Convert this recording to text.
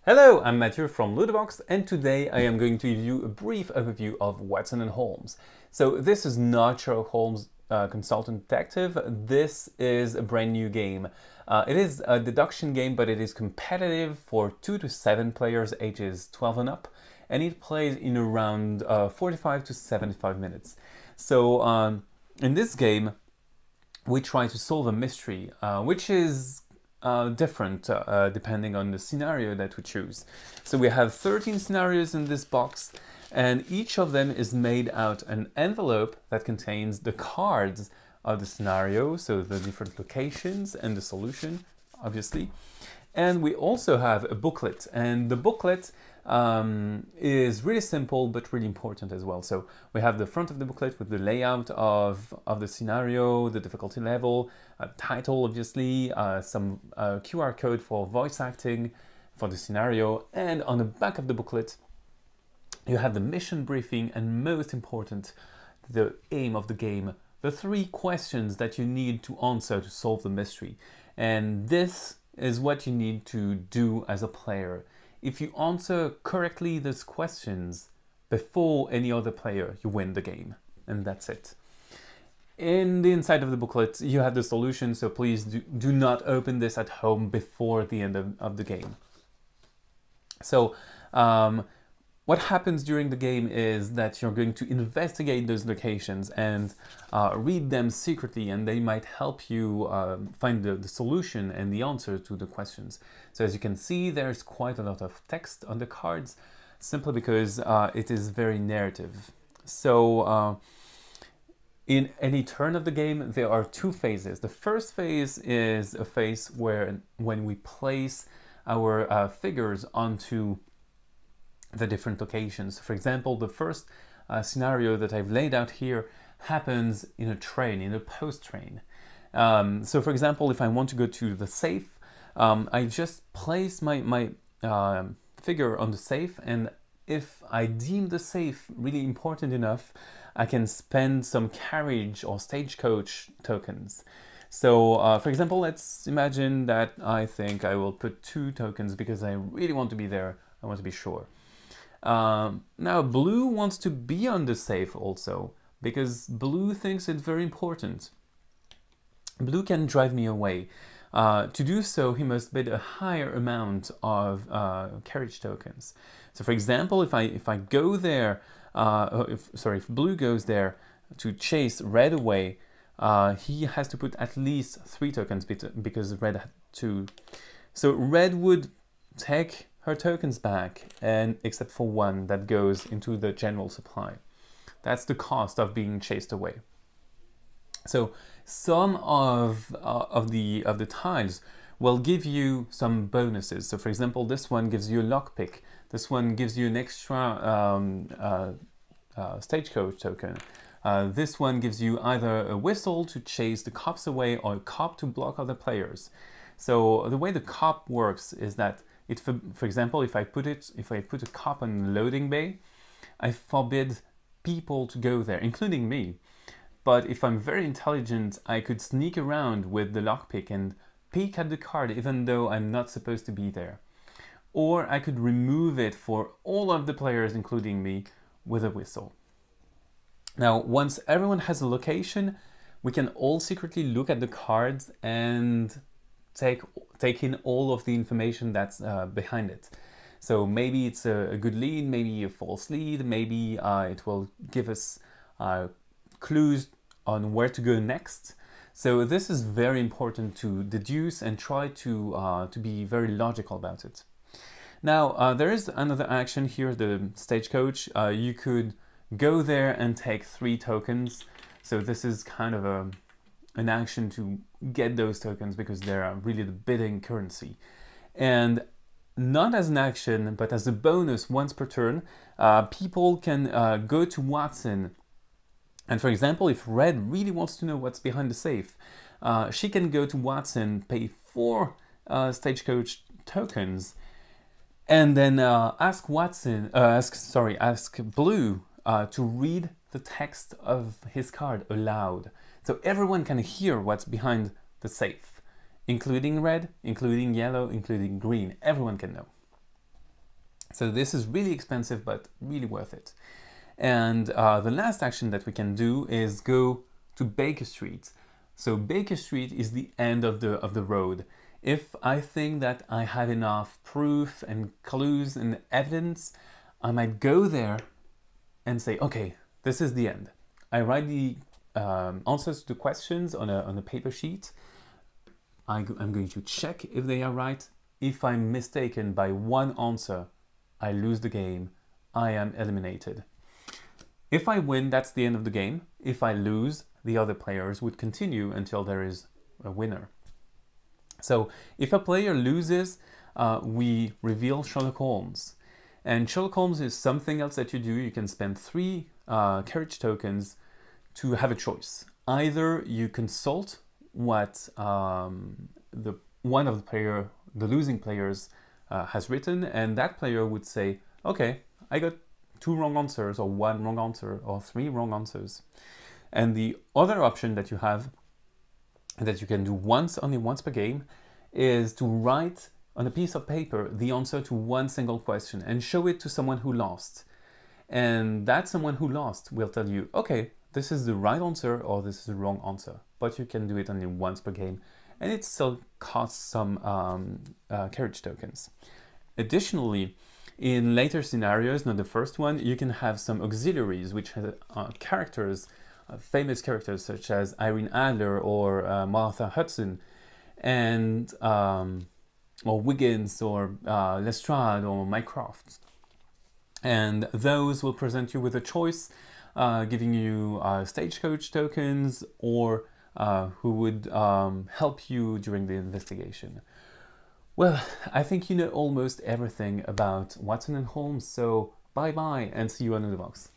Hello, I'm Matthew from Ludovox, and today I am going to give you a brief overview of Watson and Holmes. So this is not Sherlock Holmes Consultant Detective. This is a brand new game. It is a deduction game, but it is competitive for 2 to 7 players ages 12 and up, and it plays in around 45 to 75 minutes. So in this game, we try to solve a mystery, which is different depending on the scenario that we choose. So we have 13 scenarios in this box, and each of them is made out an envelope that contains the cards of the scenario, so the different locations and the solution, obviously. And we also have a booklet, and the booklet is really simple but really important as well. So we have the front of the booklet with the layout of the scenario, the difficulty level, title obviously, some QR code for voice acting for the scenario, and on the back of the booklet you have the mission briefing and, most important, the aim of the game, the 3 questions that you need to answer to solve the mystery. And this is what you need to do as a player. If you answer correctly those questions before any other player, you win the game, and that's it. In the inside of the booklet, you have the solution, so please do not open this at home before the end of the game. So what happens during the game is that you're going to investigate those locations and read them secretly, and they might help you find the solution and the answer to the questions. So as you can see, there's quite a lot of text on the cards, simply because it is very narrative. So in any turn of the game, there are 2 phases. The first phase is a phase when we place our figures onto the different locations. For example, the first scenario that I've laid out here happens in a train, in a post train. So for example, if I want to go to the safe, I just place my figure on the safe, and if I deem the safe really important enough, I can spend some carriage or stagecoach tokens. So for example, let's imagine that I think I will put 2 tokens because I really want to be there, I want to be sure. Now blue wants to be on the safe also, because blue thinks it's very important. Blue can drive me away. To do so, he must bid a higher amount of carriage tokens. So for example, if I go there, if blue goes there to chase red away, he has to put at least 3 tokens because red had 2. So red would take her tokens back, and except for 1 that goes into the general supply. That's the cost of being chased away. So some of the tiles will give you some bonuses. So for example, this one gives you a lockpick. This one gives you an extra stagecoach token. This one gives you either a whistle to chase the cops away or a cop to block other players. So the way the cop works is that for example, if I put a cop on the loading bay, I forbid people to go there, including me. But if I'm very intelligent, I could sneak around with the lockpick and peek at the card even though I'm not supposed to be there. Or I could remove it for all of the players, including me, with a whistle. Now, once everyone has a location, we can all secretly look at the cards and take in all of the information that's behind it. So maybe it's a good lead, maybe a false lead, maybe it will give us clues on where to go next. So this is very important to deduce and try to be very logical about it. Now there is another action here, the stagecoach. You could go there and take 3 tokens. So this is kind of an action to get those tokens because they're really the bidding currency. And not as an action, but as a bonus once per turn, people can go to Watson. And for example, if Red really wants to know what's behind the safe, she can go to Watson, pay 4 stagecoach tokens, and then ask Blue to read the text of his card aloud. So everyone can hear what's behind the safe, including red, including yellow, including green. Everyone can know. So this is really expensive, but really worth it. And the last action that we can do is go to Baker Street. So Baker Street is the end of the road. If I think that I have enough proof and clues and evidence, I might go there and say, okay, this is the end. I write the answers to the questions on a paper sheet. I'm going to check if they are right. If I'm mistaken by one answer, I lose the game. I am eliminated. If I win, that's the end of the game. If I lose, the other players would continue until there is a winner. So if a player loses, we reveal Sherlock Holmes. And Sherlock Holmes is something else that you do. You can spend 3 courage tokens to have a choice. Either you consult what the losing players has written, and that player would say, okay, I got 2 wrong answers, or 1 wrong answer, or 3 wrong answers. And the other option that you have, that you can do only once per game, is to write on a piece of paper the answer to one single question and show it to someone who lost. And that someone who lost will tell you, okay, this is the right answer or this is the wrong answer. But you can do it only once per game, and it still costs some courage tokens. Additionally, in later scenarios, not the first one, you can have some auxiliaries, which are characters, famous characters such as Irene Adler or Martha Hudson, and or Wiggins or Lestrade or Mycroft. And those will present you with a choice, giving you stagecoach tokens, or who would help you during the investigation. Well, I think you know almost everything about Watson and Holmes, so bye-bye and see you on Ludovox.